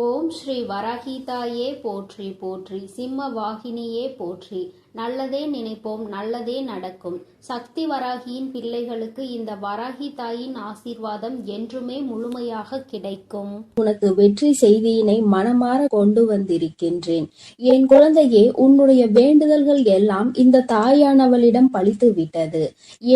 ஓம் ஸ்ரீ வராகிதாயே போற்றி போற்றி, சிம்ம வாகினியே போற்றி. நல்லதே நினைப்போம், நல்லதே நடக்கும். சக்தி வராகியின் பிள்ளைகளுக்கு இந்த வராகி தாயின் ஆசீர்வாதம் என்றுமே முழுமையாக கிடைக்கும். உனக்கு வெற்றி செய்தியினை மனமாற கொண்டு வந்திருக்கின்றேன். என் குழந்தையே, உன்னுடைய வேண்டுதல்கள் எல்லாம் இந்த தாயானவளிடம் பலித்து விட்டது.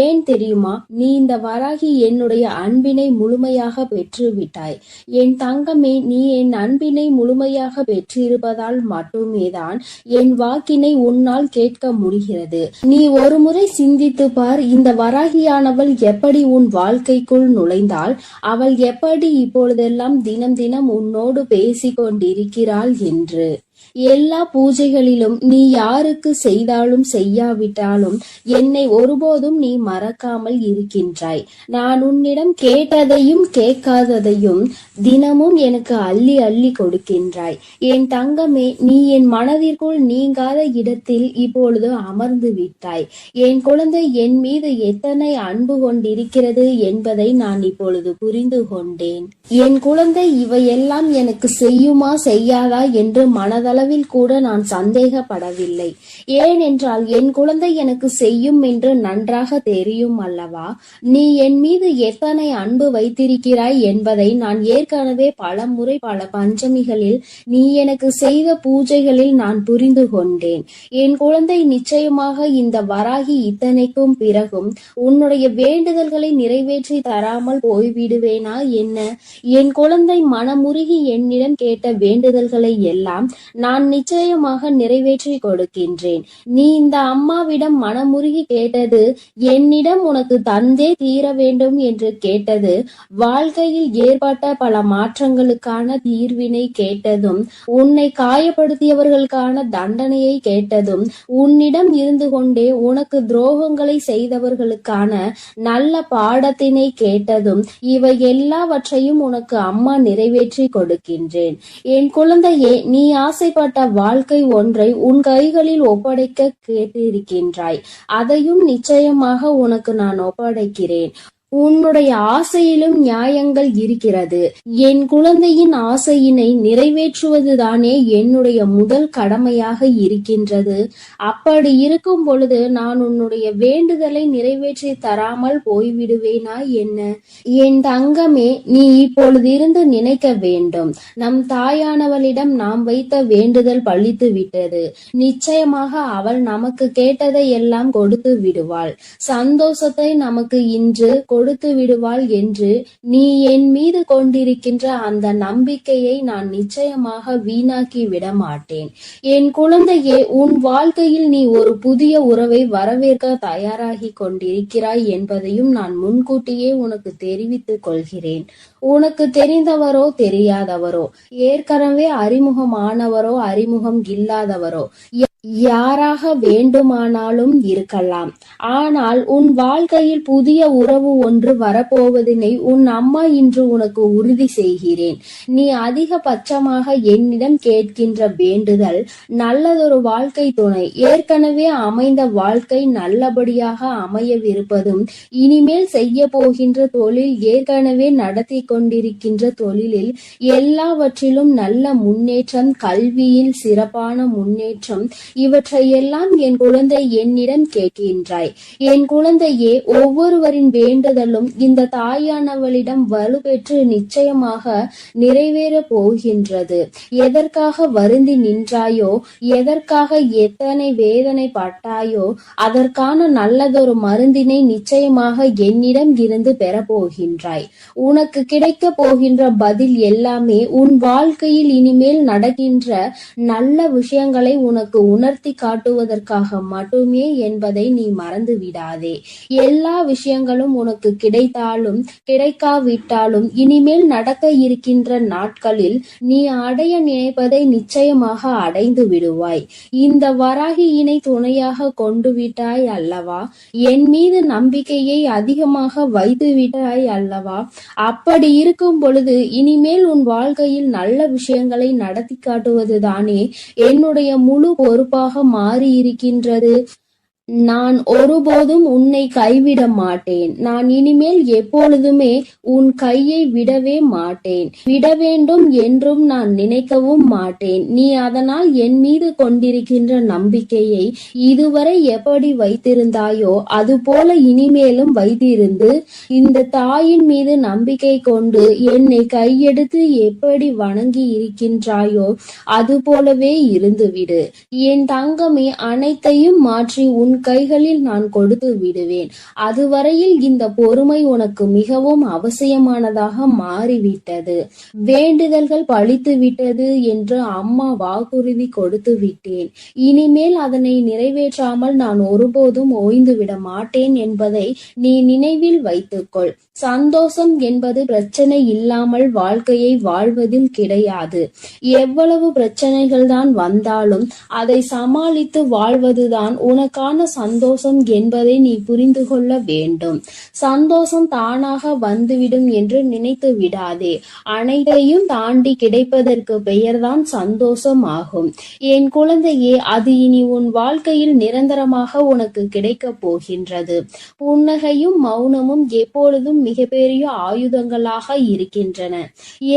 ஏன் தெரியுமா? நீ இந்த வராகி என்னுடைய அன்பினை முழுமையாக பெற்று விட்டாய். என் தங்கமே, நீ என் அன்பினை முழுமையாக பெற்றிருப்பதால் மட்டுமேதான் என் வாக்கினை உன்னால் கேட்க முடிகிறது. நீ ஒரு முறை சிந்தித்து பார், இந்த வராகியானவள் எப்படி உன் வாழ்க்கைக்குள் நுழைந்தாள், அவள் எப்படி இப்பொழுதெல்லாம் தினம் தினம் உன்னோடு பேசிக் கொண்டிருக்கிறாள் என்று. எல்லா பூஜைகளிலும் நீ யாருக்கு செய்தாலும் செய்யாவிட்டாலும் என்னை ஒருபோதும் நீ மறக்காமல் இருக்கின்றாய். நான் உன்னிடம் கேட்டதையும் கேட்காததையும் தினமும் எனக்கு அள்ளி அள்ளி கொடுக்கின்றாய். என் தங்கமே, நீ என் மனதிற்குள் நீங்காத இடத்தில் இப்பொழுது அமர்ந்து விட்டாய். என் குழந்தை என் மீது எத்தனை அன்பு கொண்டிருக்கிறது என்பதை நான் இப்பொழுது புரிந்து கொண்டேன். என் குழந்தை இவையெல்லாம் எனக்கு செய்யுமா செய்யாதா என்று மனதளவில் கூட நான் சந்தேகப்படவில்லை. ஏனென்றால் என் குழந்தை எனக்கு செய்யும் என்று நன்றாக தெரியும் அல்லவா? நீ என் மீது எத்தனை அன்பு வைத்திருக்கிறாய் என்பதை நான் ஏற்கனவே பல முறை பல பஞ்சமிகளில் நீ எனக்கு செய்த பூஜைகளில் நான் புரிந்து கொண்டேன். என் குழந்தை, நிச்சயமாக இந்த வராகி இத்தனைக்கும் பிறகும் உன்னுடைய வேண்டுதல்களை நிறைவேற்றி தராமல் போய்விடுவேனா என்ன? என் குழந்தை, மனமுருகி என்னிடம் கேட்ட வேண்டுதல்களை எல்லாம் நான் நிச்சயமாக நிறைவேற்றி கொடுக்கின்றேன். நீ இந்த அம்மாவிடம் மனமுருகி கேட்டது, என்னிடம் உனக்கு தந்தே தீர வேண்டும் என்று கேட்டது, வாழ்க்கையில் ஏற்பட்ட பல மாற்றங்களுக்கான தீர்வினை கேட்டதும், உன்னை காயப்படுத்தியவர்களுக்கான தண்டனையை கேட்டதும், உன்னிடம் இருந்து கொண்டே உனக்கு துரோகங்களை செய்தவர்களுக்கான நல்ல பாடத்தினை கேட்டதும், இவை எல்லாவற்றையும் உனக்கு அம்மா நிறைவேற்றி கொடுக்கின்றேன். என் குழந்தையே, நீ ஆசைப்பட்ட வாழ்க்கை ஒன்றை உன் கைகளில் ஒப்படைக்க கேட்டிருக்கின்றாய். அதையும் நிச்சயமாக உனக்கு நான் ஒப்படைக்கிறேன். உன்னுடைய ஆசையிலும் நியாயங்கள் இருக்கிறது. என் குழந்தையின் ஆசையினை நிறைவேற்றுவதுதானே என்னுடைய முதல் கடமையாக இருக்கின்றது. அப்படி இருக்கும் பொழுது நான் உன்னுடைய வேண்டுதலை நிறைவேற்றி தராமல் போய்விடுவேனா என்ன? என் தங்கமே, நீ இப்பொழுது இருந்து நினைக்க வேண்டும், நம் தாயானவளிடம் நாம் வைத்த வேண்டுதல் பலித்து விட்டது. நிச்சயமாக அவள் நமக்கு கேட்டதை எல்லாம் கொடுத்து விடுவாள். சந்தோஷத்தை நமக்கு இன்று கொடுத்து விடுவாள் என்று நீ என் மீது கொண்டிருக்கின்ற அந்த நம்பிக்கையை நான் நிச்சயமாக வீணாக்கி விட மாட்டேன். என் குழந்தையே, உன் வாழ்க்கையில் நீ ஒரு புதிய உறவை வரவேற்க தயாராகி கொண்டிருக்கிறாய் என்பதையும் நான் முன்கூட்டியே உனக்கு தெரிவித்துக் கொள்கிறேன். உனக்கு தெரிந்தவரோ தெரியாதவரோ, ஏற்கனவே அறிமுகமானவரோ அறிமுகம் இல்லாதவரோ, யாராக வேண்டுமானாலும் இருக்கலாம். ஆனால் உன் வாழ்க்கையில் புதிய உறவு ஒன்று வரப்போவதினை உன் அம்மா இன்று உனக்கு உறுதி செய்கிறேன். நீ அதிகபட்சமாக என்னிடம் கேட்கின்ற வேண்டுதல் நல்லதொரு வாழ்க்கை துணை, ஏற்கனவே அமைந்த வாழ்க்கை நல்லபடியாக அமையவிருப்பதும், இனிமேல் செய்ய போகின்ற தொழில், ஏற்கனவே நடத்தி கொண்டிருக்கின்ற தொழிலில் எல்லாவற்றிலும் நல்ல முன்னேற்றம், கல்வியில் சிறப்பான முன்னேற்றம், இவற்றையெல்லாம் என் குழந்தை என்னிடம் கேட்கின்றாய். என் குழந்தையே, ஒவ்வொருவரின் வேண்டுதலும் இந்த தாயானவளிடம் வலுப்பெற்று நிச்சயமாக நிறைவேற போகின்றது. எதற்காக வருந்தி நின்றாயோ, எதற்காக எத்தனை வேதனை பட்டாயோ, அதற்கான நல்லதொரு மருந்தினை நிச்சயமாக என்னிடம் இருந்து பெறப்போகின்றாய். உனக்கு கிடைக்க போகின்ற பதில் எல்லாமே உன் வாழ்க்கையில் இனிமேல் நடக்கின்ற நல்ல விஷயங்களை உனக்கு உணர்த்தி காட்டுவதற்காக மட்டுமே என்பதை நீ மறந்து விடாதே. எல்லா விஷயங்களும் உனக்கு கிடைத்தாலும் கிடைக்காவிட்டாலும் இனிமேல் நடக்க இருக்கின்ற நாட்களில் நீ அடைய நினைப்பதை நிச்சயமாக அடைந்து விடுவாய். இந்த வராகியினை துணையாக கொண்டு விட்டாய் அல்லவா? என் மீது நம்பிக்கையை அதிகமாக வைத்து விட்டாய் அல்லவா? அப்படி இருக்கும் பொழுது இனிமேல் உன் வாழ்க்கையில் நல்ல விஷயங்களை நடத்தி காட்டுவதுதானே என்னுடைய முழு பொறுப்பாக மாறி இருக்கின்றது. நான் ஒருபோதும் உன்னை கைவிட மாட்டேன். நான் இனிமேல் எப்பொழுதுமே உன் கையை விடவே மாட்டேன். விட வேண்டும் என்றும் நான் நினைக்கவும் மாட்டேன். நீ அதனால் என் மீது கொண்டிருக்கின்ற நம்பிக்கையை இதுவரை எப்படி வைத்திருந்தாயோ அதுபோல இனிமேலும் வைத்திருந்து இந்த தாயின் மீது நம்பிக்கை கொண்டு என்னை கையெடுத்து எப்படி வணங்கி இருக்கின்றாயோ அதுபோலவே இருந்துவிடு. என் தங்கமே, அனைத்தையும் மாற்றி உன் கைகளில் நான் கொடுத்து விடுவேன். அதுவரையில் இந்த பொறுமை உனக்கு மிகவும் அவசியமானதாக மாறிவிட்டது. வேண்டுதல்கள் பலித்து விட்டது என்று அம்மா வாக்குறுதி கொடுத்து விட்டேன். இனிமேல் அதனை நிறைவேற்றாமல் நான் ஒருபோதும் ஓய்ந்து விட மாட்டேன் என்பதை நீ நினைவில் வைத்துக்கொள். சந்தோஷம் என்பது பிரச்சனை இல்லாமல் வாழ்க்கையை வாழ்வதில் கிடையாது. எவ்வளவு பிரச்சனைகள் தான் வந்தாலும் அதை சமாளித்து வாழ்வதுதான் உனக்கான சந்தோஷம் என்பதை நீ புரிந்து கொள்ள வேண்டும். சந்தோஷம் தானாக வந்துவிடும் என்று நினைத்து விடாதே. அனைத்தையும் தாண்டி கிடைப்பதற்கு பெயர்தான் சந்தோஷம் ஆகும். என் குழந்தையே, அது இனி உன் வாழ்க்கையில் நிரந்தரமாக உனக்கு கிடைக்கப் போகின்றது. புன்னகையும் மௌனமும் எப்பொழுதும் மிகப்பெரிய ஆயுதங்களாக இருக்கின்றன.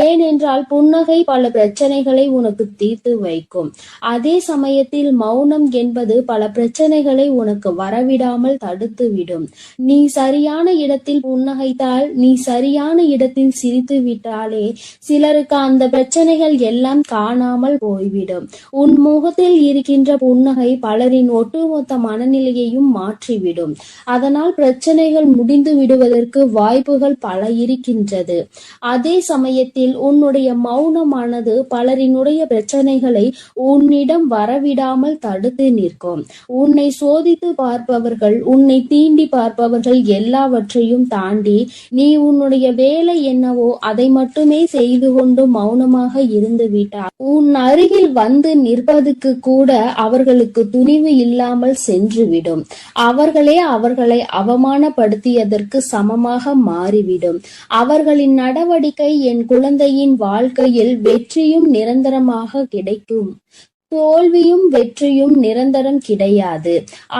ஏனென்றால் புன்னகை பல பிரச்சனைகளை உனக்கு தீர்த்து வைக்கும். அதே சமயத்தில் மௌனம் என்பது பல பிரச்சனைகளை உனக்கு வரவிடாமல் தடுத்துவிடும். நீ சரியான இடத்தில் புன்னகைத்தால், நீ சரியான இடத்தில் சிரித்து விட்டாலே சிலருக்கு அந்த பிரச்சனைகள் எல்லாம் காணாமல் போய்விடும். உன் முகத்தில் இருக்கின்ற புன்னகை பலரின் ஒட்டுமொத்த மனநிலையையும் மாற்றிவிடும். அதனால் பிரச்சனைகள் முடிந்து விடுவதற்கு வாய்ப்புகள் பல இருக்கின்றது. அதே சமயத்தில் உன்னுடைய மௌனமானது பலரினுடைய பிரச்சனைகளை உன்னிடம் வரவிடாமல் தடுத்து நிற்கும். உன்னை சோதித்து பார்ப்பவர்கள், உன்னை தீண்டி பார்ப்பவர்கள் எல்லாவற்றையும் தாண்டி நீ உன்னுடைய வேலை என்னவோ அதை மட்டுமே செய்து கொண்டு மௌனமாக இருந்து விட்டார் உன் அருகில் வந்து நிற்பதுக்கு கூட அவர்களுக்கு துணிவு இல்லாமல் சென்றுவிடும். அவர்களே அவர்களை அவமானப்படுத்தியதற்கு சமமாக மாறிவிடும். அவர்களின் நடவடிக்கை என் குழந்தையின் வாழ்க்கையில் வெற்றியும் நிரந்தரமாக கிடைக்கும். தோல்வியும் வெற்றியும் நிரந்தரம் கிடையாது.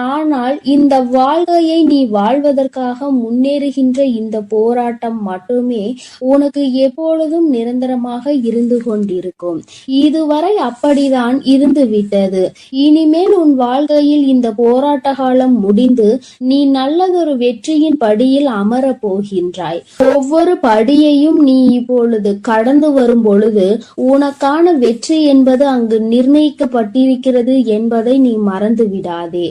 ஆனால் இந்த வாழ்க்கையை நீ வாழ்வதற்காக முன்னேறுகின்ற இந்த போராட்டம் மட்டுமே உனக்கு எப்பொழுதும் நிரந்தரமாக இருந்து கொண்டிருக்கும். இதுவரை அப்படிதான் இருந்து விட்டது. இனிமேல் உன் வாழ்க்கையில் இந்த போராட்ட காலம் முடிந்து நீ நல்லதொரு வெற்றியின் படியில் அமரப் போகின்றாய். ஒவ்வொரு படியையும் நீ இப்பொழுது கடந்து வரும் பொழுது உனக்கான வெற்றி என்பது அங்கு பட்டிருக்கிறது என்பதை நீ மறந்து விடாதே.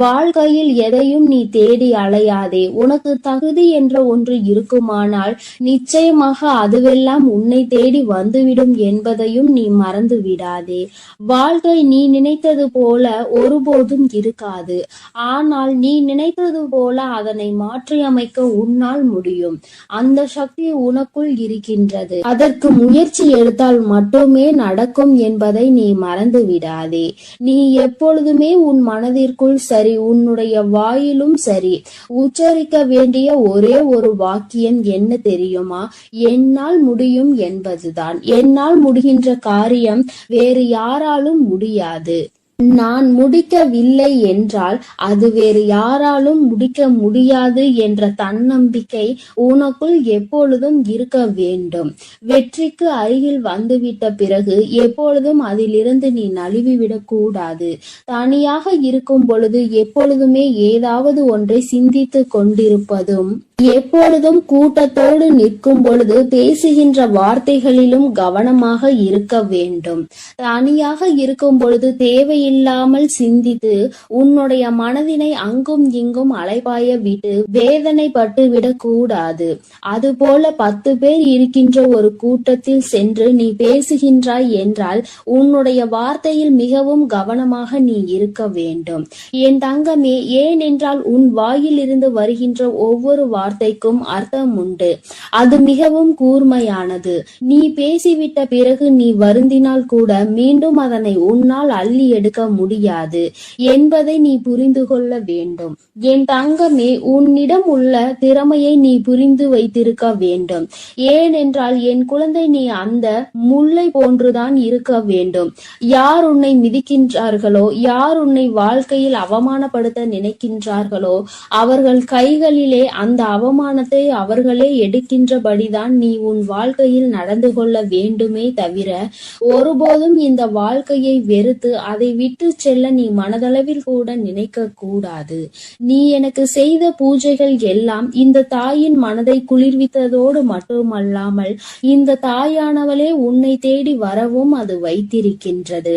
வாழ்க்கையில் எதையும் நீ தேடி அலையாதே. உனக்கு தகுதி என்ற ஒன்று இருக்குமானால் நிச்சயமாக அதுவெல்லாம் உன்னை தேடி வந்துவிடும் என்பதையும் நீ மறந்து விடாதே. வாழ்க்கை நீ நினைத்தது போல ஒருபோதும் இருக்காது. ஆனால் நீ நினைத்தது போல அதனை மாற்றியமைக்க உன்னால் முடியும். அந்த சக்தி உனக்குள் இருக்கின்றது. அதற்கு முயற்சி எடுத்தால் மட்டுமே நடக்கும் என்பதை நீ மறந்து விடாதே. நீ எப்பொழுதுமே உன் மனதிற்குள் சரி, உன்னுடைய வாயிலும் சரி, உச்சரிக்க வேண்டிய ஒரே ஒரு வாக்கியம் என்ன தெரியுமா? என்னால் முடியும் என்பதுதான். என்னால் முடிகின்ற காரியம் வேறு யாராலும் முடியாது. நான் முடிக்கவில்லை என்றால் அது வேறு யாராலும் முடிக்க முடியாது என்ற தன்னம்பிக்கை உனக்குள் எப்பொழுதும் இருக்க வேண்டும். வெற்றிக்கு அருகில் வந்துவிட்ட பிறகு எப்பொழுதும் அதிலிருந்து நீ நழுவிவிடக் கூடாது. தனியாக இருக்கும் பொழுது எப்பொழுதுமே ஏதாவது ஒன்றை சிந்தித்து கொண்டிருப்பதும், எப்பொழுதும் கூட்டத்தோடு நிற்கும் பொழுது பேசுகின்ற வார்த்தைகளிலும் கவனமாக இருக்க வேண்டும். தனியாக இருக்கும் பொழுது தேவையில்லாமல் சிந்தித்து உன்னுடைய மனதினை அங்கும் இங்கும் அலைபாய விட்டு வேதனைப்பட்டு விடக் கூடாது. அதுபோல 10 பேர் இருக்கின்ற ஒரு கூட்டத்தில் சென்று நீ பேசுகின்றாய் என்றால் உன்னுடைய வார்த்தையில் மிகவும் கவனமாக நீ இருக்க வேண்டும். என் தங்கமே, ஏனென்றால் உன் வாயில் இருந்து வருகின்ற ஒவ்வொரு வார்த்தைக்கும் அர்த்தம் உண்டு. அது மிகவும் கூர்மையானது. நீ பேசிவிட்ட பிறகு நீ வருந்தினால் கூட மீண்டும் அதனை உன்னால் அள்ளி எடுக்க எடுக்க முடியாது என்பதை நீ புரிந்து கொள்ள வேண்டும். என் தங்கமே, உன்னிடம் உள்ள திறமையை நீ புரிந்து வைத்திருக்க வேண்டும். ஏனென்றால் என் குழந்தை, நீ அந்த முல்லை போன்றுதான் இருக்க வேண்டும். யார் உன்னை மிதிக்கின்றார்களோ, யார் உன்னை வாழ்க்கையில் அவமானப்படுத்த நினைக்கின்றார்களோ, அவர்கள் கைகளிலே அந்த அவமானத்தை அவர்களே எடுக்கின்றபடிதான் நீ உன் வாழ்க்கையில் நடந்து கொள்ள வேண்டுமே தவிர, ஒருபோதும் இந்த வாழ்க்கையை வெறுத்து அதை விட்டு செல்ல நீ மனதளவில் கூட நினைக்க கூடாது. நீ எனக்கு செய்த பூஜைகள் எல்லாம் இந்த தாயின் மனதை குளிர்வித்ததோடு மட்டுமல்லாமல் இந்த தாயானவளே உன்னை தேடி வரவும் அது வைத்திருக்கின்றது.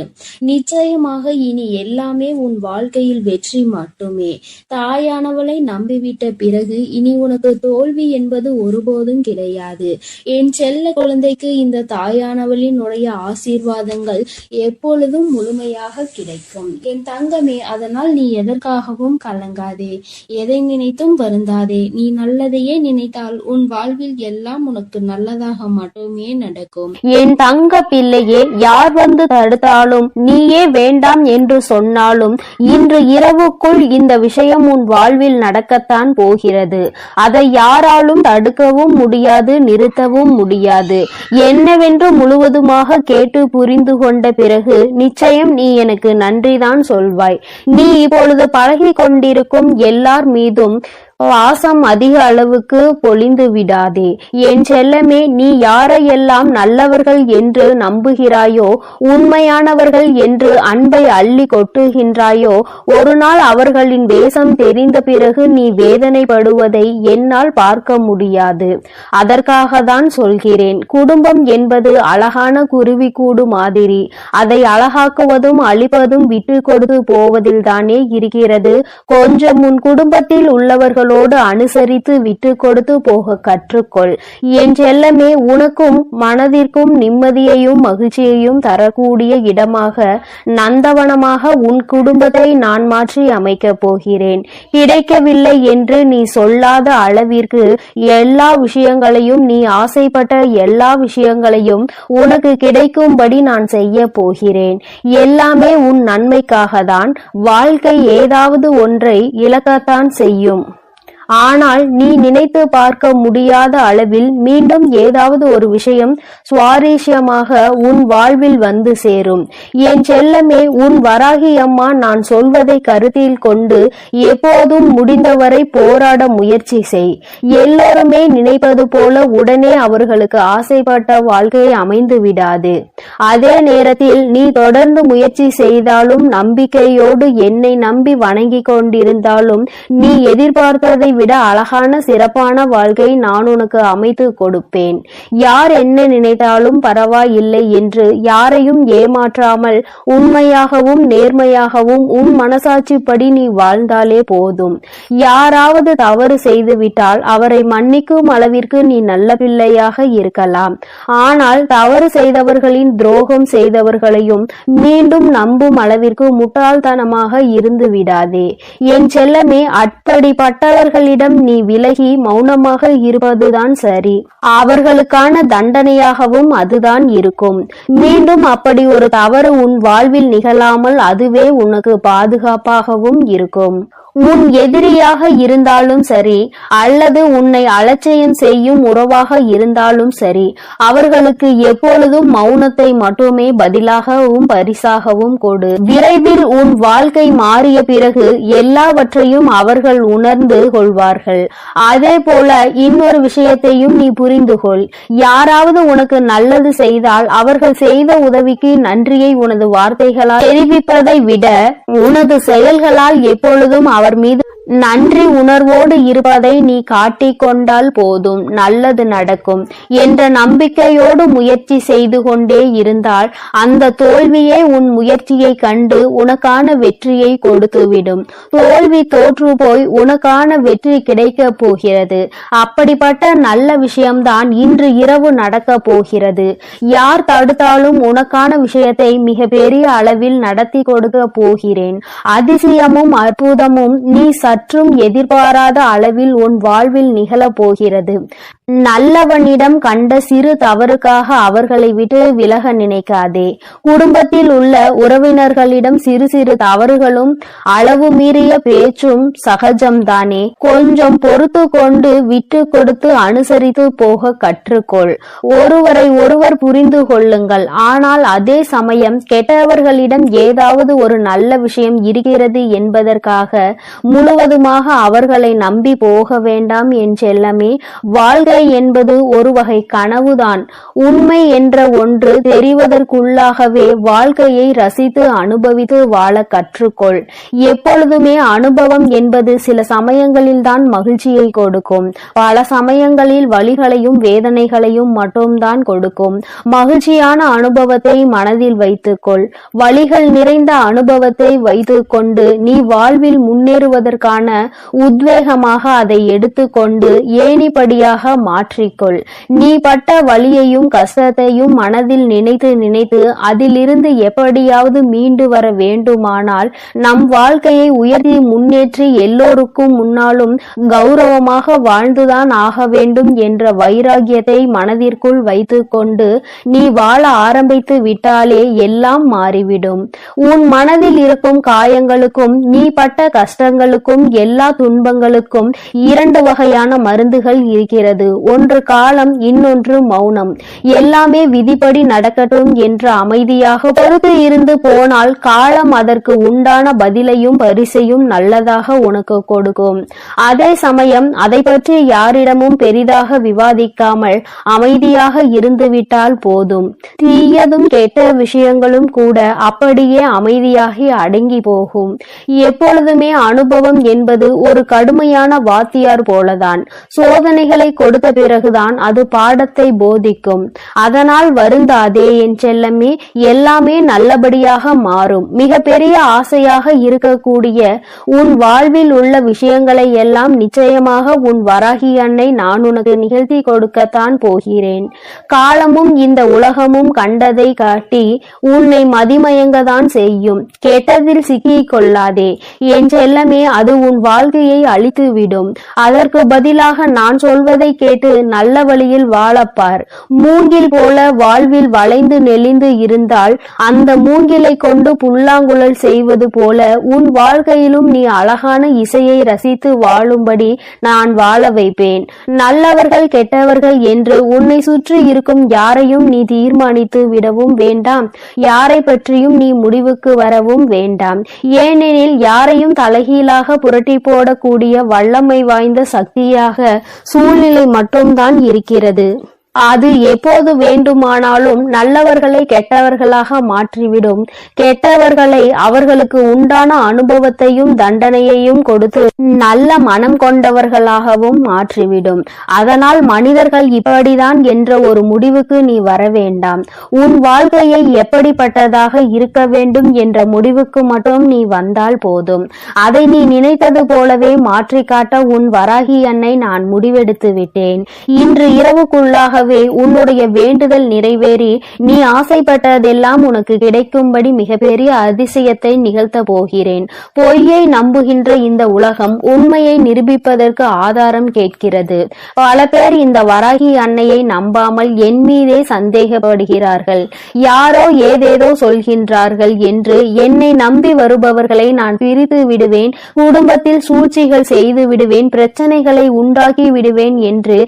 நிச்சயமாக இனி எல்லாமே உன் வாழ்க்கையில் வெற்றி மட்டுமே. தாயானவளை நம்பிவிட்ட பிறகு இனி உனக்கு தோல்வி என்பது ஒருபோதும் கிடையாது. என் செல்ல குழந்தைக்கு இந்த தாயானவளினுடைய ஆசீர்வாதங்கள் எப்பொழுதும் முழுமையாக கிடைக்கும். என் தங்கமே, அதனால் நீ எதற்காகவும் கலங்காதே, எதை நினைத்தும் வருந்தாதே. நீ நல்லதையே நினைத்தால் உன் வாழ்வில் எல்லாம் உனக்கு நல்லதாக மட்டுமே நடக்கும். என் தங்க பிள்ளையே, யார் வந்து தடுத்தாலும், நீயே வேண்டாம் என்று சொன்னாலும், இன்று இரவுக்குள் இந்த விஷயம் உன் வாழ்வில் நடக்கத்தான் போகிறது. அதை யாராலும் தடுக்கவும் முடியாது, நிறுத்தவும் முடியாது. என்னவென்று முழுவதுமாக கேட்டு புரிந்து கொண்ட பிறகு நிச்சயம் நீ எனக்கு நன்றிதான் சொல்வாய். நீ இப்பொழுது பழகி கொண்டிருக்கும் எல்லார் மீதும் வாசம் அதிக அளவுக்கு பொழிந்து விடாதே. என் செல்லமே, நீ யாரையெல்லாம் நல்லவர்கள் என்று நம்புகிறாயோ, உண்மையானவர்கள் என்று அன்பை அள்ளி கொட்டுகின்றாயோ, ஒரு நாள் அவர்களின் வேஷம் தெரிந்த பிறகு நீ வேதனைப்படுவதை என்னால் பார்க்க முடியாது. அதற்காக தான் சொல்கிறேன். குடும்பம் என்பது அழகான குருவி கூடு மாதிரி. அதை அழகாக்குவதும் அழிப்பதும் விட்டு கொடுத்து போவதில் தானே இருக்கிறது. கொஞ்சம் உன் குடும்பத்தில் உள்ளவர்கள் அனுசரித்து விட்டு கொடுத்து போக கற்றுக்கொள். என் செல்லமே, உனக்கும் மனதிற்கும் நிம்மதியையும் மகிழ்ச்சியையும் தரக்கூடிய இடமாக, நந்தவனமாக உன் குடும்பத்தை நான் மாற்றி அமைக்கப் போகிறேன். கிடைக்கவில்லை என்று நீ சொல்லாத அளவிற்கு எல்லா விஷயங்களையும், நீ ஆசைப்பட்ட எல்லா விஷயங்களையும் உனக்கு கிடைக்கும்படி நான் செய்ய போகிறேன். எல்லாமே உன் நன்மைக்காக தான். வாழ்க்கை ஏதாவது ஒன்றை இழக்கத்தான் செய்யும். ஆனால் நீ நினைத்து பார்க்க முடியாத அளவில் மீண்டும் ஏதாவது ஒரு விஷயம் சுவாரஸ்யமாக உன் வாழ்வில் வந்து சேரும். என் செல்லமே, உன் வராகி அம்மா நான் சொல்வதை கருத்தில் கொண்டு எப்போதும் முடிந்தவரை போராட முயற்சி செய். எல்லோருமே நினைப்பது போல உடனே அவர்களுக்கு ஆசைப்பட்ட வாழ்க்கையை அமைந்து விடாது. அதே நேரத்தில் நீ தொடர்ந்து முயற்சி செய்தாலும், நம்பிக்கையோடு என்னை நம்பி வணங்கி கொண்டிருந்தாலும், நீ எதிர்பார்த்ததை விட அழகான சிறப்பான வாழ்க்கை நான் உனக்கு அமைத்து கொடுப்பேன். யார் என்ன நினைத்தாலும் பரவாயில்லை என்று யாரையும் ஏமாற்றாமல் உண்மையாகவும் நேர்மையாகவும் உன் மனசாட்சிப்படி நீ வாழ்ந்தாலே போதும். யாராவது தவறு செய்துவிட்டால் அவரை மன்னிக்கும் அளவிற்கு நீ நல்ல பிள்ளையாக இருக்கலாம். ஆனால் தவறு செய்தவர்களின் துரோகம் செய்தவர்களையும் மீண்டும் நம்பும் அளவிற்கு முட்டாள்தனமாக இருந்து விடாதே. என் செல்லமே, அப்படிப்பட்டவர்களிடம் நீ விலகி மௌனமாக இருப்பதுதான் சரி. அவர்களுக்கான தண்டனையாகவும் அதுதான் இருக்கும். மீண்டும் அப்படி ஒரு தவறு உன் வாழ்வில் நிகழாமல் அதுவே உனக்கு பாதுகாப்பாகவும் இருக்கும். உன் எதிரியாக இருந்தாலும் சரி, அல்லது உன்னை அலட்சியம் செய்யும் உறவாக இருந்தாலும் சரி, அவர்களுக்கு எப்பொழுதும் மௌனத்தை மட்டுமே பதிலாகவும் பரிசாகவும் கொடு. விரைவில் உன் வாழ்க்கை மாறிய பிறகு எல்லாவற்றையும் அவர்கள் உணர்ந்து கொள்வார்கள். அதே போல இன்னொரு விஷயத்தையும் நீ புரிந்து கொள். யாராவது உனக்கு நல்லது செய்தால் அவர்கள் செய்த உதவிக்கு நன்றியை உனது வார்த்தைகளால் தெரிவிப்பதை விட உனது செயல்களால் எப்பொழுதும் அவர் மீது நன்றி உணர்வோடு இருப்பதை நீ காட்டிக் கொண்டால் போதும், நல்லது நடக்கும் என்ற நம்பிக்கையோடு முயற்சி செய்து கொண்டே இருந்தால் அந்த தோல்வியே உன் முயற்சியை கண்டு உனக்கான வெற்றியை கொடுத்துவிடும். தோல்வி தோற்று போய் உனக்கான வெற்றி கிடைக்க போகிறது. அப்படிப்பட்ட நல்ல விஷயம்தான் இன்று இரவு நடக்க போகிறது. யார் தடுத்தாலும் உனக்கான விஷயத்தை மிக பெரிய அளவில் நடத்தி கொடுக்க போகிறேன். அதிசயமும் அற்புதமும் நீ சற்றும் எதிர்பாராத அளவில் உன் வாழ்வில் நிகழப் போகிறது. நல்லவனிடம் கண்ட சிறு தவறுக்காக அவர்களை விட்டு விலக நினைக்காதே. குடும்பத்தில் உள்ள உறவினர்களிடம் சிறு சிறு தவறுகளும் அளவு மீறிய பேச்சும் சகஜம்தானே. கொஞ்சம் பொறுத்து கொண்டு விட்டு கொடுத்து அனுசரித்து போக கற்றுக்கொள். ஒருவரை ஒருவர் புரிந்து கொள்ளுங்கள். ஆனால் அதே சமயம் கெட்டவர்களிடம் ஏதாவது ஒரு நல்ல விஷயம் இருக்கிறது என்பதற்காக முழுவதுமாக அவர்களை நம்பி போக வேண்டாம் என் செல்லமே. வாழ்க்கை என்பது ஒரு வகை கனவுதான். உண்மை என்ற ஒன்று தெரிவதற்குள்ளாகவே வாழ்க்கையை ரசித்து அனுபவித்து வாழ கற்றுக்கொள். எப்பொழுதுமே அனுபவம் என்பது சில சமயங்களில் தான் மகிழ்ச்சியை கொடுக்கும். பல சமயங்களில் வலிகளையும் வேதனைகளையும் மட்டும்தான் கொடுக்கும். மகிழ்ச்சியான அனுபவத்தை மனதில் வைத்துக்கொள். வலிகள் நிறைந்த அனுபவத்தை வைத்துக்கொண்டு நீ வாழ்வில் முன்னேறுவதற்கான உத்வேகமாக அதை எடுத்துக்கொண்டு ஏணிப்படியாக மாற்றிக்கொள். நீ பட்ட வலியையும் கஷ்டத்தையும் மனதில் நினைத்து நினைத்து அதிலிருந்து எப்படியாவது மீண்டு வர வேண்டுமானால் நம் வாழ்க்கையை உயர்த்தி முன்னேற்றி எல்லோருக்கும் முன்னாலும் கௌரவமாக வாழ்ந்துதான் ஆக வேண்டும் என்ற வைராகியத்தை மனதிற்குள் வைத்துக்கொண்டு நீ வாழ ஆரம்பித்து விட்டாலே எல்லாம் மாறிவிடும். உன் மனதில் இருக்கும் காயங்களுக்கும் நீ பட்ட கஷ்டங்களுக்கும் எல்லா துன்பங்களுக்கும் இரண்டு வகையான மருந்துகள் இருக்கிறது. ஒன்று காலம், இன்னொன்று மௌனம். எல்லாமே விதிப்படி நடக்கட்டும் என்று அமைதியாக பொறுத்து இருந்து போனால் காலம் அதற்கு உண்டான பதிலையும் பரிசையும் நல்லதாக உனக்கு கொடுக்கும். அதே சமயம் அதை பற்றி யாரிடமும் பெரிதாக விவாதிக்காமல் அமைதியாக இருந்துவிட்டால் போதும். தீயதும் கெட்ட விஷயங்களும் கூட அப்படியே அமைதியாகி அடங்கி போகும். எப்பொழுதுமே அனுபவம் என்பது ஒரு கடுமையான வாத்தியார் போலதான். சோதனைகளை கொடுத்த பிறகுதான் அது பாடத்தை போதிக்கும். அதனால் வருந்தாதே என் செல்லமே. எல்லாமே நல்லபடியாக மாறும். மிக பெரிய ஆசையாக இருக்கக்கூடிய உன் வாழ்வில் உள்ள விஷயங்களை எல்லாம் நிச்சயமாக உன் வராகி அன்னை நான் உனக்கு நிகழ்த்தி கொடுக்கத்தான் போகிறேன். காலமும் இந்த உலகமும் கண்டதை காட்டி உன்னை மதிமயங்கதான் செய்யும். கெட்டதில் சிக்கிக் கொள்ளாதே என் செல்லமே. அது உன் வாழ்க்கையை அழித்துவிடும். அதற்கு பதிலாக நான் சொல்வதை கேட்டு நல்ல வழியில் வாழப்பார். மூங்கில் போல வாழ்வில் வளைந்து நெளிந்து இருந்தால் அந்த மூங்கிலை கொண்டு புல்லாங்குழல் செய்வது போல உன் வாழ்க்கையிலும் நீ அழகான இசையை ரசித்து வாழும்படி நான் வாழ வைப்பேன். நல்லவர்கள் கெட்டவர்கள் என்று உன்னை சுற்றி இருக்கும் யாரையும் நீ தீர்மானித்து விடவும் வேண்டாம். யாரை பற்றியும் நீ முடிவுக்கு வரவும் வேண்டாம். ஏனெனில் யாரையும் தலைகீழாக புரட்டி போடக்கூடிய வல்லமை வாய்ந்த சக்தியாக சூழ்நிலை மட்டும்தான் இருக்கிறது. அது எப்போது வேண்டுமானாலும் நல்லவர்களை கெட்டவர்களாக மாற்றிவிடும். கெட்டவர்களை அவர்களுக்கு உண்டான அனுபவத்தையும் தண்டனையையும் கொடுத்து நல்ல மனம் கொண்டவர்களாகவும் மாற்றிவிடும். அதனால் மனிதர்கள் இப்படிதான் என்ற ஒரு முடிவுக்கு நீ வர வேண்டாம். உன் வாழ்க்கையை எப்படிப்பட்டதாக இருக்க வேண்டும் என்ற முடிவுக்கு மட்டும் நீ வந்தால் போதும். அதை நீ நினைத்தது போலவே மாற்றி காட்ட உன் வராகி அன்னை நான் முடிவெடுத்து விட்டேன். இன்று இரவுக்குள்ளாக உன்னுடைய வேண்டுதல் நிறைவேறி நீ ஆசைப்பட்டதெல்லாம் உனக்கு கிடைக்கும்படி மிகப்பெரிய அதிசயத்தை நிகழ்த்த போகிறேன். பொய்யை நம்புகின்ற இந்த உலகம் உண்மையை நிரூபிப்பதற்கு ஆதாரம் கேட்கிறது. பல பேர் இந்த வராகி அன்னையை நம்பாமல் என் மீதே சந்தேகப்படுகிறார்கள். யாரோ ஏதேதோ சொல்கின்றார்கள் என்று என்னை நம்பி வருபவர்களை நான் பிரித்து விடுவேன், குடும்பத்தில் சூழ்ச்சிகள் செய்து விடுவேன், பிரச்சனைகளை உண்டாக்கி விடுவேன் என்று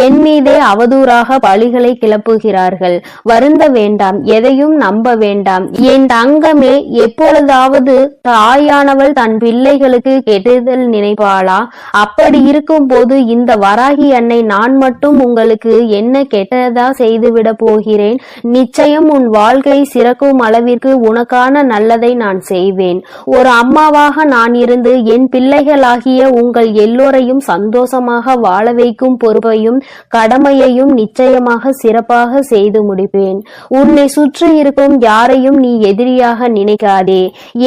என் மீதே அவதூறாக பழிகளை கிளப்புகிறார்கள். வருந்த வேண்டாம், எதையும் நம்ப வேண்டாம் என் தங்கமே. எப்பொழுதாவது தாயானவள் தன் பிள்ளைகளுக்கு கெடுதல் நினைப்பாளா? அப்படி இருக்கும் போது இந்த வராகி அன்னை நான் மட்டும் உங்களுக்கு என்ன கெட்டதா செய்துவிட போகிறேன்? நிச்சயம் உன் வாழ்க்கை சிறக்கும் அளவிற்கு உனக்கான நல்லதை நான் செய்வேன். ஒரு அம்மாவாக நான் இருந்து என் பிள்ளைகளாகிய உங்கள் எல்லோரையும் சந்தோஷமாக வாழ வைக்கும் பொறுப்பையும் கடமையையும் நிச்சயமாக சிறப்பாக செய்து முடிப்பேன். உன்னை சுற்றி இருக்கும் யாரையும் நீ எதிரியாக நினைக்காதே.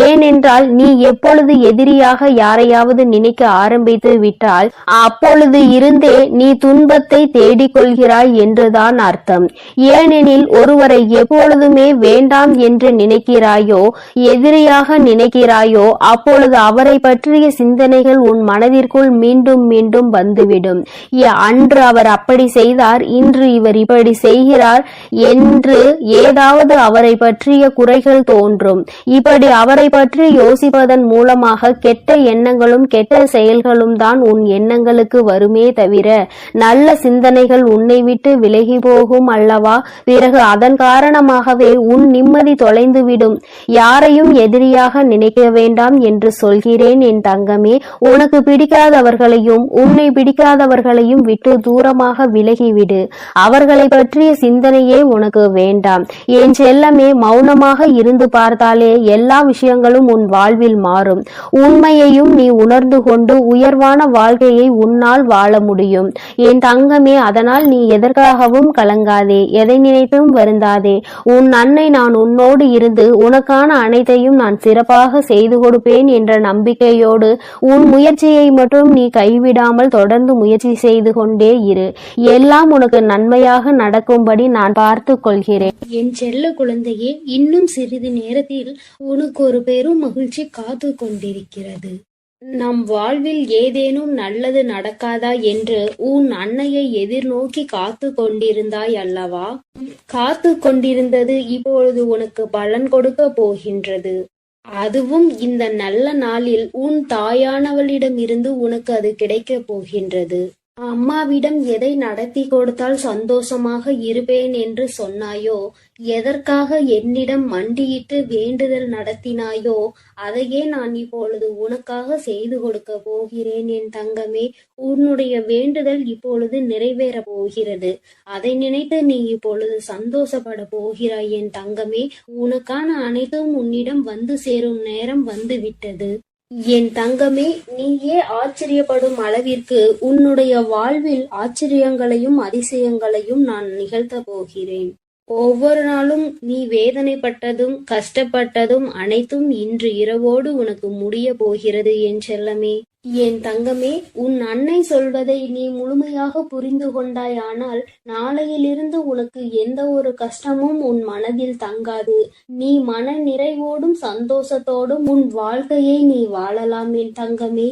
ஏனென்றால் நீ எப்பொழுது எதிரியாக யாரையாவது நினைக்க ஆரம்பித்து விட்டால் அப்பொழுது இருந்தே நீ துன்பத்தை தேடிக்கொள்கிறாய் என்றுதான் அர்த்தம். ஏனெனில் ஒருவரை எப்பொழுதுமே வேண்டாம் என்று நினைக்கிறாயோ, எதிரியாக நினைக்கிறாயோ, அப்பொழுது அவரை பற்றிய சிந்தனைகள் உன் மனதிற்குள் மீண்டும் மீண்டும் வந்துவிடும். அன்று அவர் அப்படி செய்தார், இன்று இவர் இப்படி செய்கிறார் என்று ஏதாவது அவரை பற்றிய குறைகள் தோன்றும். இப்படி அவரை பற்றி யோசிப்பதன் மூலமாக கெட்ட எண்ணங்களும் கெட்ட செயல்களும் தான் உன் எண்ணங்களுக்கு வருமே தவிர நல்ல சிந்தனைகள் உன்னை விட்டு விலகி போகும் அல்லவா? பிறகு அதன் காரணமாகவே உன் நிம்மதி தொலைந்துவிடும். யாரையும் எதிரியாக நினைக்க வேண்டாம் என்று சொல்கிறேன் என் தங்கமே. உனக்கு பிடிக்காதவர்களையும் உன்னை பிடிக்காதவர்களையும் விட்டு தூரமாக விலகிவிடு. அவர்களை பற்றிய சிந்தனையே உனக்கு வேண்டாம். என் செல்லமே, மௌனமாக இருந்து பார்த்தாலே எல்லா விஷயங்களும் உன் வாழ்வில் மாறும். உண்மையையும் நீ உணர்ந்து கொண்டு உயர்வான வாழ்க்கையை உன்னால் வாழ முடியும் என் தங்கமே. அதனால் நீ எதற்காகவும் கலங்காதே, எதை நினைத்தும் வருந்தாதே. உன் அன்னை நான் உன்னோடு இருந்து உனக்கான அனைத்தையும் நான் சிறப்பாக செய்து கொடுப்பேன் என்ற நம்பிக்கையோடு உன் முயற்சியை மட்டும் நீ கைவிடாமல் தொடர்ந்து முயற்சி செய்து கொண்டே இரு. எல்லாம் உனக்கு நன்மையாக நடக்கும்படி நான் பார்த்து கொள்கிறேன். என் செல்ல குழந்தையே, இன்னும் சிறிது நேரத்தில் உனக்கு ஒரு பெரும் மகிழ்ச்சி காத்து கொண்டிருக்கிறது. நம் வாழ்வில் ஏதேனும் நல்லது நடக்காதா என்று உன் அன்னையை எதிர்நோக்கி காத்து கொண்டிருந்தாய் அல்லவா? காத்து கொண்டிருந்தது இப்பொழுது உனக்கு பலன் கொடுக்க போகின்றது. அதுவும் இந்த நல்ல நாளில் உன் தாயானவளிடம் இருந்து உனக்கு அது கிடைக்க போகின்றது. அம்மாவிடம் எதை நடத்தி கொடுத்தால் சந்தோஷமாக இருப்பேன் என்று சொன்னாயோ, எதற்காக என்னிடம் மண்டியிட்டு வேண்டுதல் நடத்தினாயோ, அதையே நான் இப்பொழுது உனக்காக செய்து கொடுக்க போகிறேன் என் தங்கமே. உன்னுடைய வேண்டுதல் இப்பொழுது நிறைவேற போகிறது. அதை நினைத்து நீ இப்பொழுது சந்தோஷப்பட போகிறாய் என் தங்கமே. உனக்கான அனைத்தும் உன்னிடம் வந்து சேரும் நேரம் வந்து விட்டது என் தங்கமே. நீயே ஆச்சரியப்படும் அளவிற்கு உன்னுடைய வாழ்வில் ஆச்சரியங்களையும் அதிசயங்களையும் நான் நிகழ்த்த போகிறேன். ஒவ்வொரு நாளும் நீ வேதனைப்பட்டதும் கஷ்டப்பட்டதும் அனைத்தும் இன்று இரவோடு உனக்கு முடிய போகிறது என் செல்லமே. என் தங்கமே, உன் அன்னை சொல்வதை நீ முழுமையாக புரிந்து கொண்டாயானால் நாளையிலிருந்து உனக்கு எந்த ஒரு கஷ்டமும் உன் மனதில் தங்காது. நீ மன நிறைவோடும் சந்தோஷத்தோடும் உன் வாழ்க்கையை நீ வாழலாம் என் தங்கமே.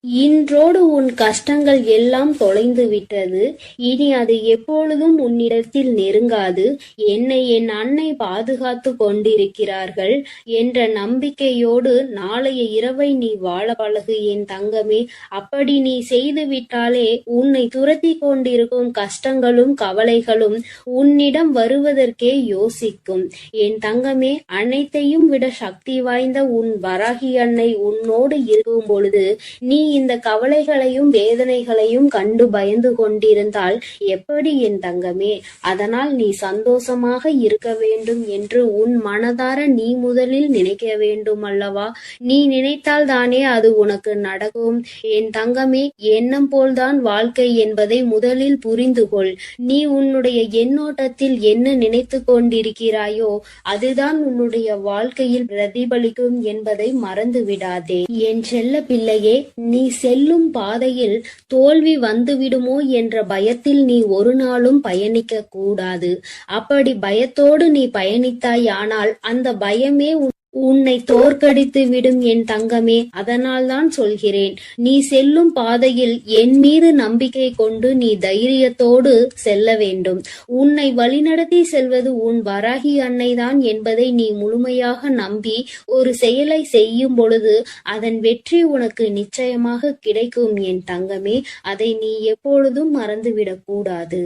இன்றோடு உன் கஷ்டங்கள் எல்லாம் தொலைந்து விட்டது. இனி அது எப்பொழுதும் உன்னிடத்தில் நெருங்காது. என்னை என் அன்னை பாதுகாத்து கொண்டிருக்கிறார்கள் என்ற நம்பிக்கையோடு நாளைய இரவை நீ வாழ பழகு என் தங்கமே. அப்படி நீ செய்து விட்டாலே உன்னை துரத்தி கொண்டிருக்கும் கஷ்டங்களும் கவலைகளும் உன்னிடம் வருவதற்கே யோசிக்கும் என் தங்கமே. அனைத்தையும் விட சக்தி வாய்ந்த உன் வராகி அன்னை உன்னோடு இருக்கும் பொழுது நீ இந்த கவலைகளையும் வேதனைகளையும் கண்டு பயந்து கொண்டிருந்தால் எப்படி என் தங்கமே? அதனால் நீ சந்தோஷமாக இருக்க வேண்டும் என்று உன் மனதார நீ முதலில் நினைக்க வேண்டும் அல்லவா? நீ நினைத்தால் தானே அது உனக்கு நடக்கும் என் தங்கமே. எண்ணம் போல்தான் வாழ்க்கை என்பதை முதலில் புரிந்து கொள். நீ உன்னுடைய எண்ணோட்டத்தில் என்ன நினைத்து கொண்டிருக்கிறாயோ அதுதான் உன்னுடைய வாழ்க்கையில் பிரதிபலிக்கும் என்பதை மறந்து விடாதே என் செல்ல பிள்ளையே. நீ செல்லும் பாதையில் தோல்வி வந்துவிடுமோ என்ற பயத்தில் நீ ஒரு நாளும் பயணிக்க கூடாது. அப்படி பயத்தோடு நீ பயணித்தாயானால் அந்த பயமே உன்னை தோற்கடித்து விடும் என் தங்கமே. அதனால்தான் சொல்கிறேன், நீ செல்லும் பாதையில் என் மீது நம்பிக்கை கொண்டு நீ தைரியத்தோடு செல்ல வேண்டும். உன்னை வழிநடத்தி செல்வது உன் வராகி அன்னைதான் என்பதை நீ முழுமையாக நம்பி ஒரு செயலை செய்யும் பொழுது அதன் வெற்றி உனக்கு நிச்சயமாக கிடைக்கும் என் தங்கமே. அதை நீ எப்பொழுதும் மறந்துவிடக் கூடாது.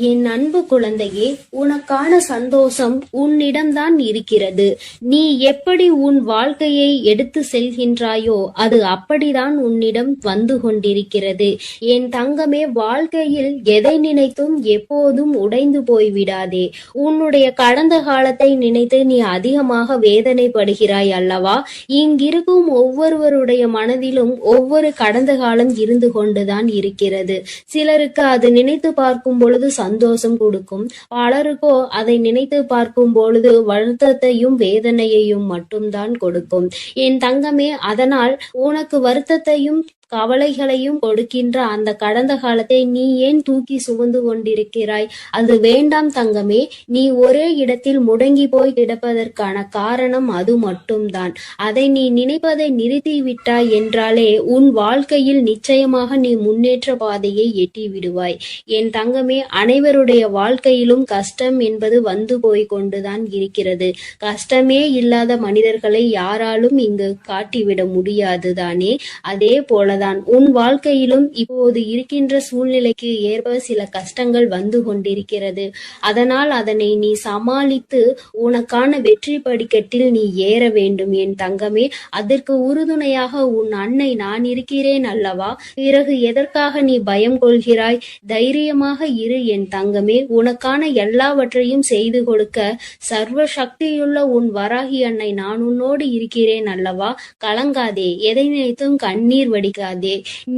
என் அன்பு குழந்தையே, உனக்கான சந்தோஷம் உன்னிடம்தான் இருக்கிறது. நீ எப்படி உன் வாழ்க்கையை எடுத்து செல்கின்றாயோ அது அப்படிதான் உன்னிடம் வந்து கொண்டிருக்கிறது என் தங்கமே. வாழ்க்கையில் எதை நினைத்தும் எப்போதும் உடைந்து போய்விடாதே. உன்னுடைய கடந்த காலத்தை நினைத்து நீ அதிகமாக வேதனைப்படுகிறாய் அல்லவா? இங்கிருக்கும் ஒவ்வொருவருடைய மனதிலும் ஒவ்வொரு கடந்த காலம் இருந்து கொண்டுதான் இருக்கிறது. சிலருக்கு அது நினைத்து பார்க்கும் பொழுது சந்தோஷம் கொடுக்கும், பலருக்கோ அதை நினைத்து பார்க்கும் பொழுது வருத்தத்தையும் வேதனையையும் மட்டும்தான் கொடுக்கும். என் தங்கமே, அதனால் உனக்கு வருத்தத்தையும் கவலைகளையும் கொடுக்கின்ற அந்த கடந்த காலத்தை நீ ஏன் தூக்கி சுமந்து கொண்டிருக்கிறாய்? அது வேண்டாம் தங்கமே. நீ ஒரே இடத்தில் முடங்கி போய் கிடப்பதற்கான காரணம் அது மட்டும்தான். அதை நீ நினைப்பதை நிறுத்தி விட்டாய் என்றாலே உன் வாழ்க்கையில் நிச்சயமாக நீ முன்னேற்ற பாதையை எட்டி விடுவாய். என் தங்கமே, அனைவருடைய வாழ்க்கையிலும் கஷ்டம் என்பது வந்து போய் கொண்டுதான் இருக்கிறது. கஷ்டமே இல்லாத மனிதர்களை யாராலும் இங்கு காட்டிவிட முடியாதுதானே? அதே போல உன் வாழ்க்கையிலும் இப்போது இருக்கின்ற சூழ்நிலைக்கு ஏற்ப சில கஷ்டங்கள் வந்து கொண்டிருக்கிறது. அதனால் அதனை நீ சமாளித்து உனக்கான வெற்றி படிக்கட்டில் நீ ஏற வேண்டும் என் தங்கமே. அதற்கு உறுதுணையாக உன் அன்னை நான் இருக்கிறேன் அல்லவா? பிறகு எதற்காக நீ பயம் கொள்கிறாய்? தைரியமாக இரு என் தங்கமே. உனக்கான எல்லாவற்றையும் செய்து கொடுக்க சர்வ சக்தியுள்ள உன் வராகி அன்னை நான் உன்னோடு இருக்கிறேன் அல்லவா? கலங்காதே, எதை நினைத்தும் கண்ணீர் வடிக்காதே.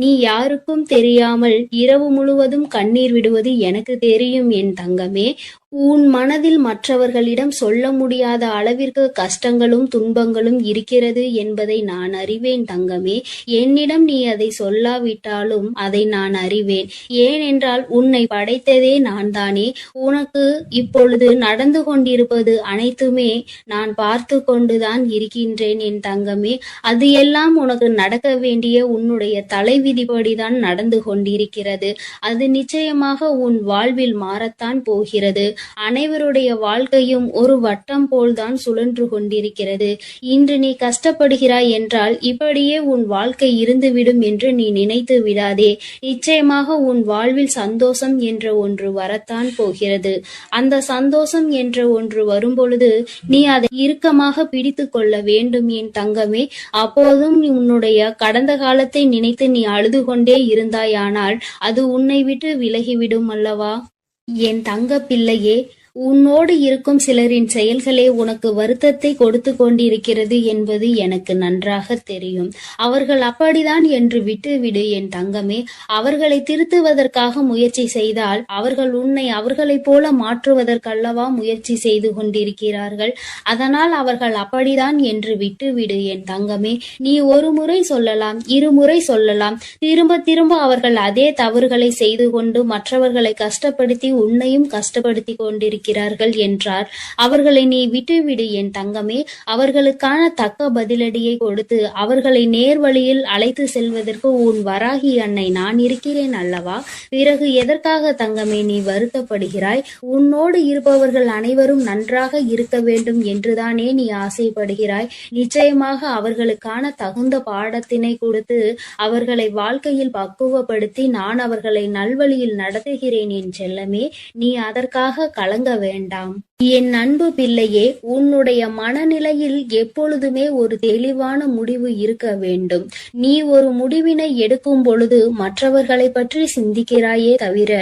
நீ யாருக்கும் தெரியாமல் இரவு முழுவதும் கண்ணீர் விடுவது எனக்கு தெரியும் என் தங்கமே. உன் மனதில் மற்றவர்களிடம் சொல்ல முடியாத அளவிற்கு கஷ்டங்களும் துன்பங்களும் இருக்கிறது என்பதை நான் அறிவேன் தங்கமே. என்னிடம் நீ அதை சொல்லாவிட்டாலும் அதை நான் அறிவேன். ஏனென்றால் உன்னை படைத்ததே நான் தானே. உனக்கு இப்பொழுது நடந்து கொண்டிருப்பது அனைத்துமே நான் பார்த்து கொண்டுதான் இருக்கின்றேன் என் தங்கமே. அது எல்லாம் உனக்கு நடக்க வேண்டிய உன்னுடைய தலைவிதிப்படிதான் நடந்து கொண்டிருக்கிறது. அது நிச்சயமாக உன் வாழ்வில் மாறத்தான் போகிறது. அனைவருடைய வாழ்க்கையும் ஒரு வட்டம் போல்தான் சுழன்று கொண்டிருக்கிறது. இன்று நீ கஷ்டப்படுகிறாய் என்றால் இப்படியே உன் வாழ்க்கை இருந்துவிடும் என்று நீ நினைத்து விடாதே. நிச்சயமாக உன் வாழ்வில் சந்தோஷம் என்ற ஒன்று வரத்தான் போகிறது. அந்த சந்தோஷம் என்ற ஒன்று வரும்பொழுது நீ அதை இறுக்கமாக பிடித்து கொள்ள வேண்டும் என் தங்கமே. அப்போதும் உன்னுடைய கடந்த காலத்தை நினைத்து நீ அழுது கொண்டே இருந்தாயானால் அது உன்னை விட்டு விலகிவிடும் அல்லவா? என் தங்க பிள்ளையே, உன்னோடு இருக்கும் சிலரின் செயல்களே உனக்கு வருத்தத்தை கொடுத்து கொண்டிருக்கிறது என்பது எனக்கு நன்றாக தெரியும். அவர்கள் அப்படிதான் என்று விட்டுவிடு என் தங்கமே. அவர்களை திருத்துவதற்காக முயற்சி செய்தால் அவர்கள் உன்னை அவர்களைப் போல மாற்றுவதற்கல்லவா முயற்சி செய்து கொண்டிருக்கிறார்கள். அதனால் அவர்கள் அப்படிதான் என்று விட்டுவிடு என் தங்கமே. நீ ஒரு முறை சொல்லலாம், இருமுறை சொல்லலாம், திரும்ப திரும்ப அவர்கள் அதே தவறுகளை செய்து கொண்டு மற்றவர்களை கஷ்டப்படுத்தி உன்னையும் கஷ்டப்படுத்தி கொண்டிருக்கிறார்கள் என்றார். அவர்களை நீ விட்டுவிடு என் தங்கமே. அவர்களுக்கான தக்க பதிலடியை கொடுத்து அவர்களை நேர்வழியில் அழைத்து செல்வதற்கு உன் வராகி அன்னை நான் இருக்கிறேன் அல்லவா? பிறகு எதற்காக தங்கமே நீ வருத்தப்படுகிறாய்? உன்னோடு இருப்பவர்கள் அனைவரும் நன்றாக இருக்க வேண்டும் என்றுதானே நீ ஆசைப்படுகிறாய். நிச்சயமாக அவர்களுக்கான தகுந்த பாடத்தினை கொடுத்து அவர்களை வாழ்க்கையில் பக்குவப்படுத்தி நான் அவர்களை நல்வழியில் நடத்துகிறேன் என் செல்லமே. நீ அதற்காக கலங்க வேண்டாம். என் அன்பு பிள்ளையே, உன்னுடைய மனநிலையில் எப்பொழுதுமே ஒரு தெளிவான முடிவு இருக்க வேண்டும். நீ ஒரு முடிவினை எடுக்கும் பொழுது மற்றவர்களை பற்றி சிந்திக்கிறாயே தவிர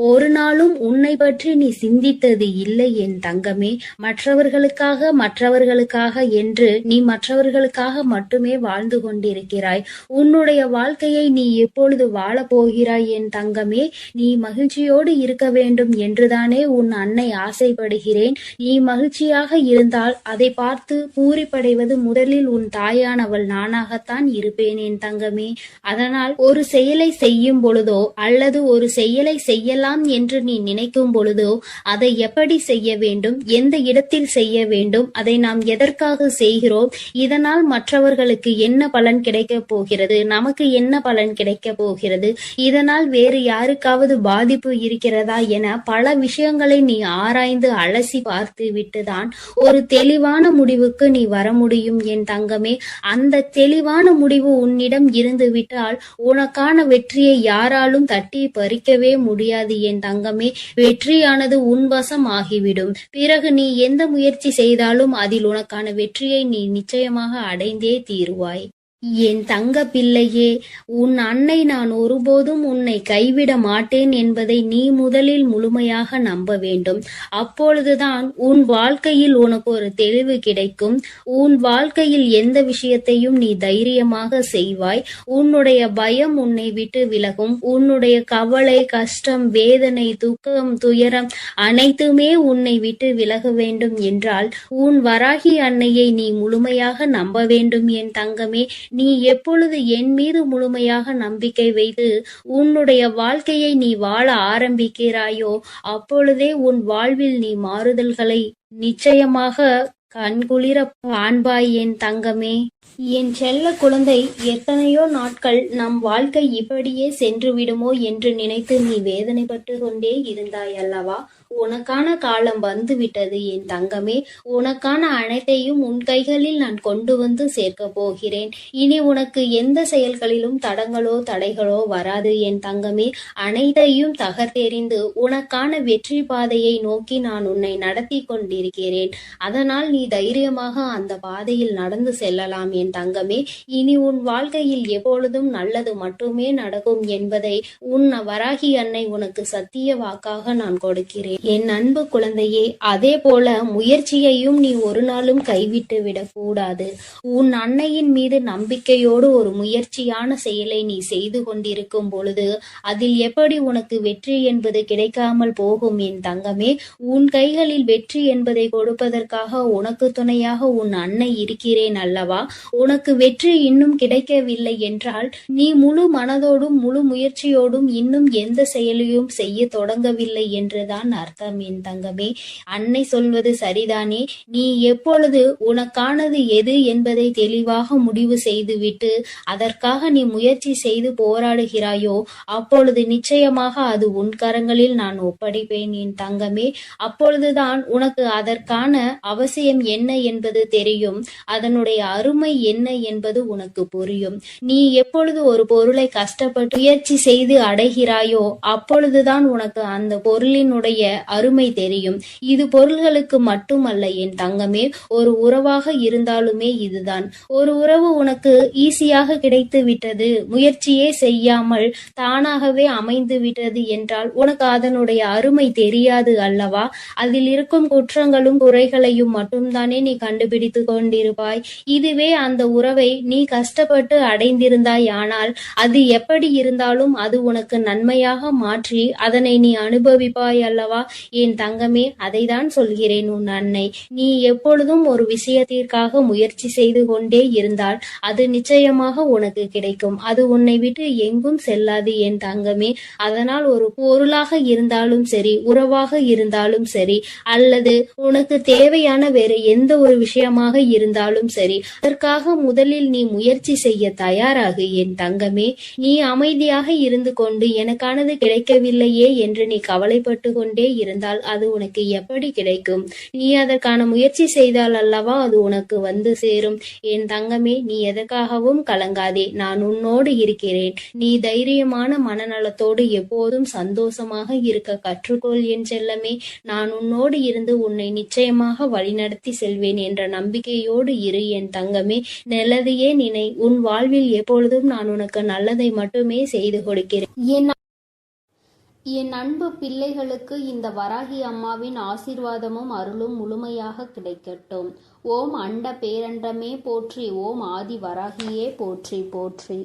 ஒரு நாளும் உன்னை பற்றி நீ சிந்தித்தது இல்லை என் தங்கமே. மற்றவர்களுக்காக என்று நீ மற்றவர்களுக்காக மட்டுமே வாழ்ந்து கொண்டிருக்கிறாய். உன்னுடைய வாழ்க்கையை நீ எப்பொழுது வாழப் போகிறாய் என் தங்கமே? நீ மகிழ்ச்சியோடு இருக்க வேண்டும் என்றுதானே உன் அன்னை ஆசைப்படுகிறேன். நீ மகிழ்ச்சியாக இருந்தால் அதை பார்த்து பூரிப்படைவது முதலில் உன் தாயானவள் நானாகத்தான் இருப்பேன் என் தங்கமே. அதனால் ஒரு செயலை செய்யும் பொழுதோ அல்லது ஒரு செயலை செய்யலாம் என்று நீ நினைக்கும் பொழுதோ அதை எப்படி செய்ய வேண்டும், எந்த இடத்தில் செய்ய வேண்டும், அதை நாம் எதற்காக செய்கிறோம், இதனால் மற்றவர்களுக்கு என்ன பலன் கிடைக்கப் போகிறது, நமக்கு என்ன பலன் கிடைக்கப் போகிறது, இதனால் வேறு யாருக்காவது பாதிப்பு இருக்கிறதா என பல விஷயங்களை நீ ஆராய்ந்து அலசி பார்த்து விட்டுதான் ஒரு தெளிவான முடிவுக்கு நீ வர முடியும் என் தங்கமே. அந்த தெளிவான முடிவு உன்னிடம் இருந்து விட்டால் உனக்கான வெற்றியை யாராலும் தட்டி பறிக்கவே முடியாது என் தங்கமே. வெற்றியானது உன்வசம் ஆகிவிடும். பிறகு நீ எந்த முயற்சி செய்தாலும் அதில் உனக்கான வெற்றியை நீ நிச்சயமாக அடைந்தே தீருவாய். என் தங்க பிள்ளையே, உன் அன்னை நான் ஒருபோதும் உன்னை கைவிட மாட்டேன் என்பதை நீ முதலில் முழுமையாக நம்ப வேண்டும். அப்பொழுதுதான் உன் வாழ்க்கையில் உனக்கு ஒரு தெளிவு கிடைக்கும். உன் வாழ்க்கையில் எந்த விஷயத்தையும் நீ தைரியமாக செய்வாய். உன்னுடைய பயம் உன்னை விட்டு விலகும். உன்னுடைய கவலை, கஷ்டம், வேதனை, துக்கம், துயரம் அனைத்துமே உன்னை விட்டு விலக வேண்டும் என்றால் உன் வராகி அன்னையை நீ முழுமையாக நம்ப வேண்டும் என் தங்கமே. நீ எப்பொழுது என் மீது முழுமையாக நம்பிக்கை வைத்து உன்னுடைய வாழ்க்கையை நீ வாழ ஆரம்பிக்கிறாயோ அப்பொழுதே உன் வாழ்வில் நீ மாறுதல்களை நிச்சயமாக கண்குளிர காண்பாய் என் தங்கமே. என் செல்ல குழந்தை, எத்தனையோ நாட்கள் நம் வாழ்க்கை இப்படியே சென்று விடுமோ என்று நினைத்து நீ வேதனைப்பட்டு கொண்டே இருந்தாய் அல்லவா? உனக்கான காலம் வந்து விட்டது என் தங்கமே. உனக்கான அனைத்தையும் உன் கைகளில் நான் கொண்டு வந்து சேர்க்க போகிறேன். இனி உனக்கு எந்த செயல்களிலும் தடங்களோ தடைகளோ வராது என் தங்கமே. அனைத்தையும் தகர்த்தெறிந்து உனக்கான வெற்றி பாதையை நோக்கி நான் உன்னை நடத்தி கொண்டிருக்கிறேன். அதனால் நீ தைரியமாக அந்த பாதையில் நடந்து செல்லலாம் என் தங்கமே. இனி உன் வாழ்க்கையில் எப்பொழுதும் நல்லது மட்டுமே நடக்கும் என்பதை உன் வராகி அன்னை உனக்கு சத்திய வாக்காக நான் கொடுக்கிறேன் என் அன்பு குழந்தையே. அதே போல முயற்சியையும் நீ ஒரு நாளும் கைவிட்டு விடக் கூடாது. உன் அன்னையின் மீது நம்பிக்கையோடு ஒரு முயற்சியான செயலை நீ செய்து கொண்டிருக்கும் பொழுது அதில் எப்படி உனக்கு வெற்றி என்பது கிடைக்காமல் போகும் என் தங்கமே. உன் கைகளில் வெற்றி என்பதை கொடுப்பதற்காக உனக்கு துணையாக உன் அன்னை இருக்கிறேன் அல்லவா? உனக்கு வெற்றி இன்னும் கிடைக்கவில்லை என்றால் நீ முழு மனதோடும் முழு முயற்சியோடும் இன்னும் எந்த செயலையும் செய்ய தொடங்கவில்லை என்றுதான் அர்த்தம் என் தங்கமே. அன்னை சொல்வது சரிதானே? நீ எப்பொழுது உனக்கானது எது என்பதை தெளிவாக முடிவு செய்துவிட்டு அதற்காக நீ முயற்சி செய்து போராடுகிறாயோ அப்பொழுது நிச்சயமாக அது உன் கரங்களில் நான் ஒப்படைப்பேன் என் தங்கமே. அப்பொழுதுதான் உனக்கு அதற்கான அவசியம் என்ன என்பது தெரியும். அதனுடைய அருமை என்ன என்பது உனக்கு புரியும். நீ எப்பொழுது ஒரு பொருளை கஷ்டப்பட்டு முயற்சி செய்து அடைகிறாயோ அப்பொழுதுதான் உனக்கு அந்த பொருளினுடைய அருமை தெரியும். இது பொருள்களுக்கு மட்டுமல்ல என் தங்கமே, ஒரு உறவாக இருந்தாலுமே இதுதான். ஒரு உறவு உனக்கு ஈஸியாக கிடைத்து விட்டது, முயற்சியே செய்யாமல் தானாகவே அமைந்து விட்டது என்றால் உனக்கு அதனுடைய அருமை தெரியாது அல்லவா? அதில் இருக்கும் குற்றங்களும் குறைகளையும் மட்டும்தானே நீ கண்டுபிடித்து கொண்டிருப்பாய். இதுவே அந்த உறவை நீ கஷ்டப்பட்டு அடைந்திருந்தாய் ஆனால் அது எப்படி இருந்தாலும் அது உனக்கு நன்மையாக மாற்றி அதனை நீ அனுபவிப்பாய் அல்லவா என் தங்கமே. அதைதான் சொல்கிறேன் உன் அன்னை. நீ எப்பொழுதும் ஒரு விஷயத்திற்காக முயற்சி செய்து கொண்டே இருந்தால் அது நிச்சயமாக உனக்கு கிடைக்கும். அது உன்னை விட்டு எங்கும் செல்லாது என் தங்கமே. அதனால் ஒரு பொருளாக இருந்தாலும் சரி, உறவாக இருந்தாலும் சரி, அல்லது உனக்கு தேவையான வேறு எந்த ஒரு விஷயமாக இருந்தாலும் சரி, அதற்காக முதலில் நீ முயற்சி செய்ய தயாராகு என் தங்கமே. நீ அமைதியாக இருந்து கொண்டு எனக்கானது கிடைக்கவில்லையே என்று நீ கவலைப்பட்டு கொண்டே இருந்தால் அது உனக்கு எப்படி கிடைக்கும்? நீ அதற்கான முயற்சி செய்தால் அல்லவா அது உனக்கு வந்து சேரும் என் தங்கமே. நீ எதற்காகவும் கலங்காதே, நான் உன்னோடு இருக்கிறேன். நீ தைரியமான மனநலத்தோடு எப்போதும் சந்தோஷமாக இருக்க கற்றுக்கொள் என் செல்லமே. நான் உன்னோடு இருந்து உன்னை நிச்சயமாக வழிநடத்தி செல்வேன் என்ற நம்பிக்கையோடு இரு என் தங்கமே. நல்லதையே நினை. உன் வாழ்வில் எப்பொழுதும் நான் உனக்கு நல்லதை மட்டுமே செய்து கொடுக்கிறேன். என் அன்பு பிள்ளைகளுக்கு இந்த வராகி அம்மாவின் ஆசீர்வாதமும் அருளும் முழுமையாக கிடைக்கட்டும். ஓம் அண்ட பேரண்டமே போற்றி. ஓம் ஆதி வராகியே போற்றி போற்றி.